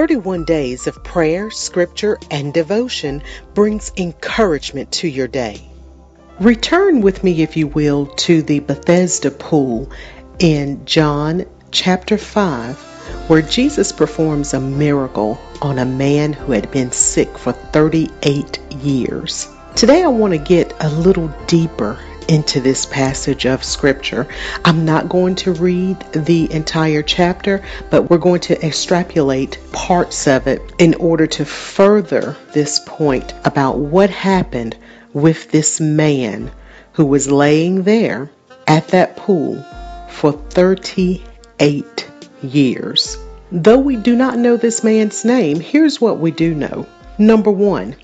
31 days of prayer, scripture, and devotion brings encouragement to your day. Return with me, if you will, to the Bethesda pool in John chapter 5, where Jesus performs a miracle on a man who had been sick for 38 years. Today I want to get a little deeper into this passage of scripture. I'm not going to read the entire chapter, but we're going to extrapolate parts of it in order to further this point about what happened with this man who was laying there at that pool for 38 years. Though we do not know this man's name, here's what we do know. Number one,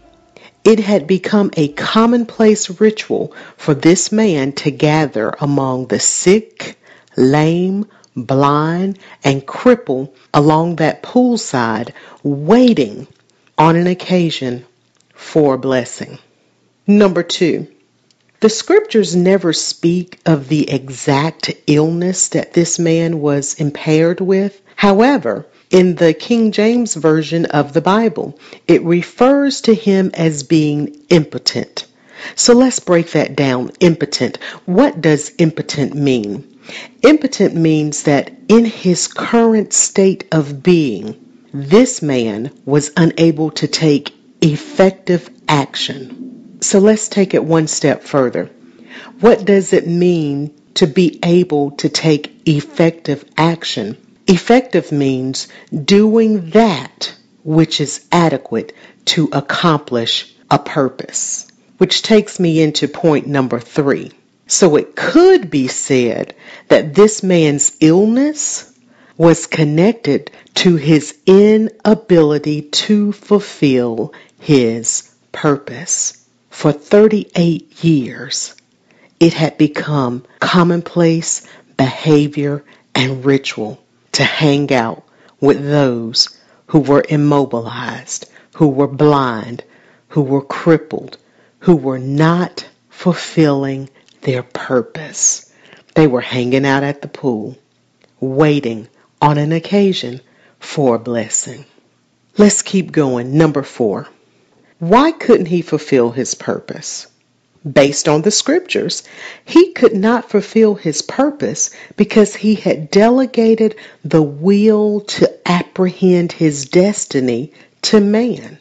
it had become a commonplace ritual for this man to gather among the sick, lame, blind, and crippled along that poolside, waiting on an occasion for a blessing. Number two, the scriptures never speak of the exact illness that this man was impaired with. However, in the King James Version of the Bible, it refers to him as being impotent. So let's break that down. Impotent. What does impotent mean? Impotent means that in his current state of being, this man was unable to take effective action. So let's take it one step further. What does it mean to be able to take effective action? Effective means doing that which is adequate to accomplish a purpose, which takes me into point number 3. So it could be said that this man's illness was connected to his inability to fulfill his purpose. For 38 years, it had become commonplace behavior and ritual to hang out with those who were immobilized, who were blind, who were crippled, who were not fulfilling their purpose. They were hanging out at the pool, waiting on an occasion for a blessing. Let's keep going. Number 4. Why couldn't he fulfill his purpose? Based on the scriptures, he could not fulfill his purpose because he had delegated the will to apprehend his destiny to man.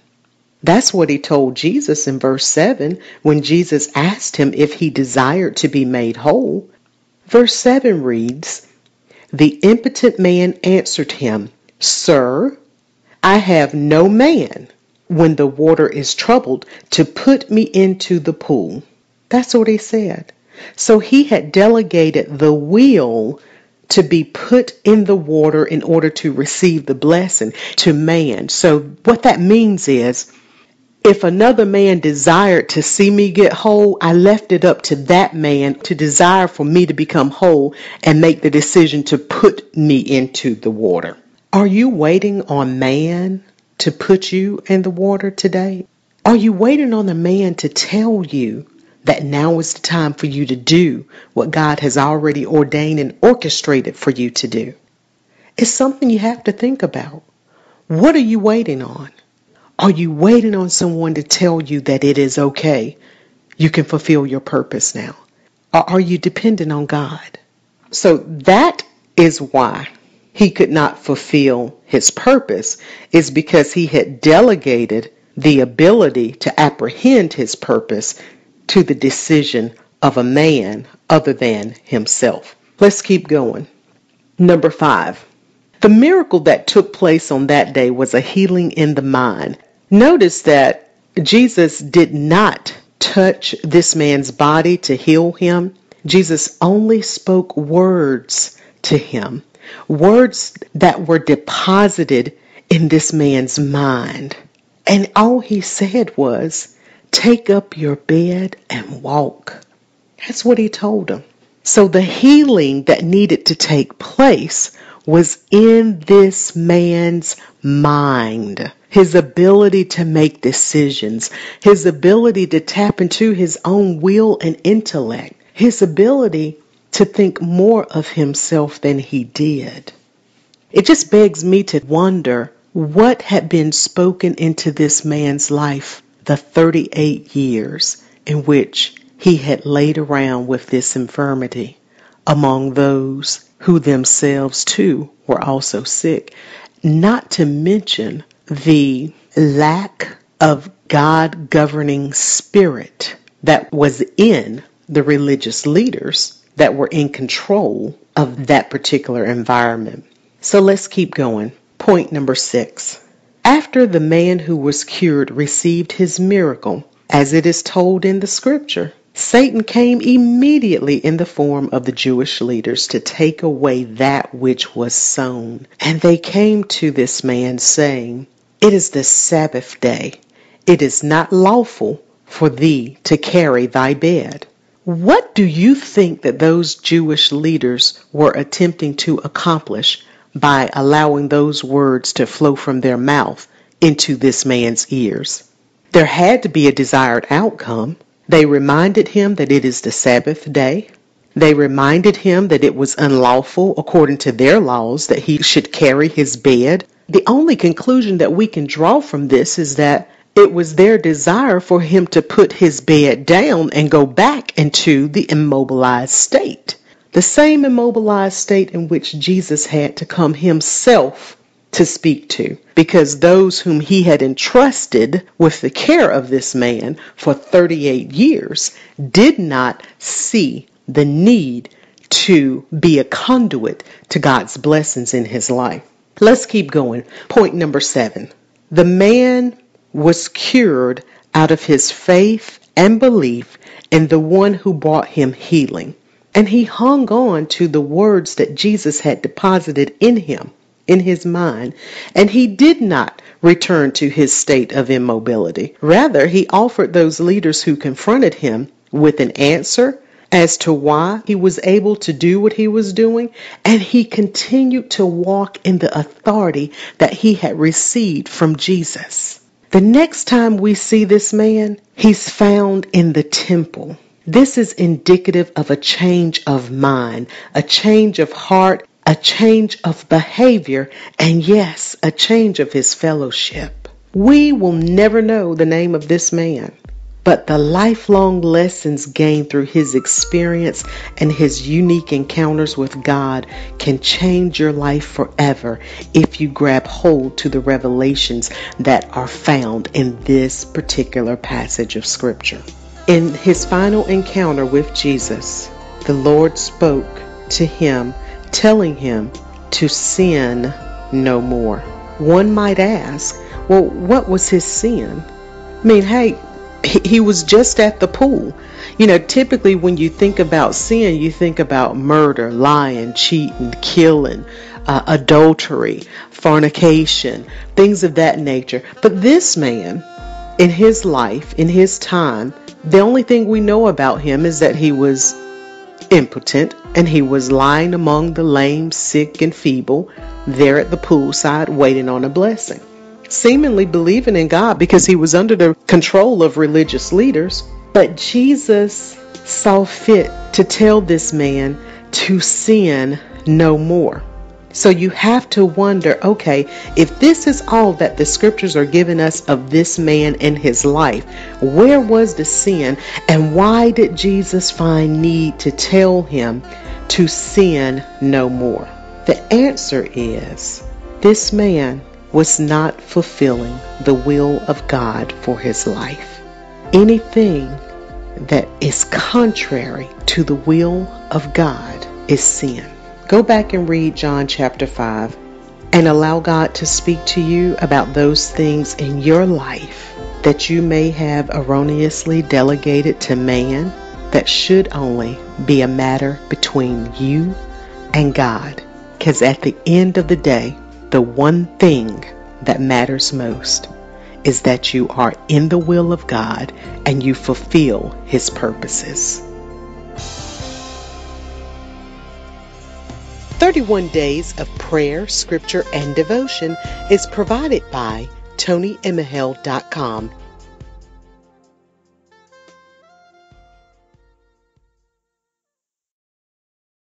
That's what he told Jesus in verse 7 when Jesus asked him if he desired to be made whole. Verse 7 reads, "The impotent man answered him, 'Sir, I have no man when the water is troubled to put me into the pool.'" That's what he said. So he had delegated the will to be put in the water in order to receive the blessing to man. So what that means is, if another man desired to see me get whole, I left it up to that man to desire for me to become whole and make the decision to put me into the water. Are you waiting on man to put you in the water today? Are you waiting on a man to tell you that now is the time for you to do what God has already ordained and orchestrated for you to do? It's something you have to think about. What are you waiting on? Are you waiting on someone to tell you that it is okay? You can fulfill your purpose now. Or are you dependent on God? So that is why he could not fulfill his purpose, is because he had delegated the ability to apprehend his purpose to the decision of a man other than himself. Let's keep going. Number 5. The miracle that took place on that day was a healing in the mind. Notice that Jesus did not touch this man's body to heal him. Jesus only spoke words to him, words that were deposited in this man's mind. And all he said was, "Take up your bed and walk." That's what he told him. So the healing that needed to take place was in this man's mind. His ability to make decisions, his ability to tap into his own will and intellect, his ability to think more of himself than he did. It just begs me to wonder what had been spoken into this man's life the 38 years in which he had laid around with this infirmity among those who themselves too were also sick, not to mention the lack of God governing spirit that was in the religious leaders that were in control of that particular environment. So let's keep going. Point number 6. After the man who was cured received his miracle, as it is told in the scripture, Satan came immediately in the form of the Jewish leaders to take away that which was sown. And they came to this man saying, "It is the Sabbath day. It is not lawful for thee to carry thy bed." What do you think that those Jewish leaders were attempting to accomplish by allowing those words to flow from their mouth into this man's ears? There had to be a desired outcome. They reminded him that it is the Sabbath day. They reminded him that it was unlawful according to their laws that he should carry his bed. The only conclusion that we can draw from this is that it was their desire for him to put his bed down and go back into the immobilized state. The same immobilized state in which Jesus had to come himself to speak to, because those whom he had entrusted with the care of this man for 38 years did not see the need to be a conduit to God's blessings in his life. Let's keep going. Point number 7. The man was cured out of his faith and belief in the one who brought him healing. And he hung on to the words that Jesus had deposited in him, in his mind, and he did not return to his state of immobility. Rather, he offered those leaders who confronted him with an answer as to why he was able to do what he was doing, and he continued to walk in the authority that he had received from Jesus. The next time we see this man, he's found in the temple. This is indicative of a change of mind, a change of heart, a change of behavior, and yes, a change of his fellowship. We will never know the name of this man, but the lifelong lessons gained through his experience and his unique encounters with God can change your life forever if you grab hold to the revelations that are found in this particular passage of Scripture. In his final encounter with Jesus, the Lord spoke to him, telling him to sin no more. One might ask, well, what was his sin? I mean, hey, he was just at the pool. You know, typically when you think about sin, you think about murder, lying, cheating, killing, adultery, fornication, things of that nature. But this man, in his life, in his time, the only thing we know about him is that he was impotent and he was lying among the lame, sick, and feeble there at the poolside waiting on a blessing, seemingly believing in God because he was under the control of religious leaders. But Jesus saw fit to tell this man to sin no more. So you have to wonder, okay, if this is all that the scriptures are giving us of this man and his life, where was the sin, and why did Jesus find need to tell him to sin no more? The answer is, this man was not fulfilling the will of God for his life. Anything that is contrary to the will of God is sin. Go back and read John chapter 5 and allow God to speak to you about those things in your life that you may have erroneously delegated to man that should only be a matter between you and God. Because at the end of the day, the one thing that matters most is that you are in the will of God and you fulfill His purposes. 31 Days of Prayer, Scripture, and Devotion is provided by TonyEmahel.com